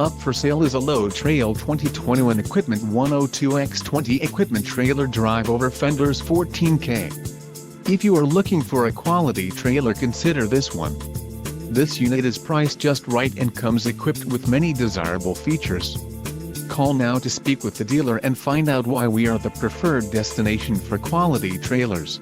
Up for sale is a Load Trail 2021 Equipment 102x20 Equipment Trailer Drive over Fenders 14K. If you are looking for a quality trailer, consider this one. This unit is priced just right and comes equipped with many desirable features. Call now to speak with the dealer and find out why we are the preferred destination for quality trailers.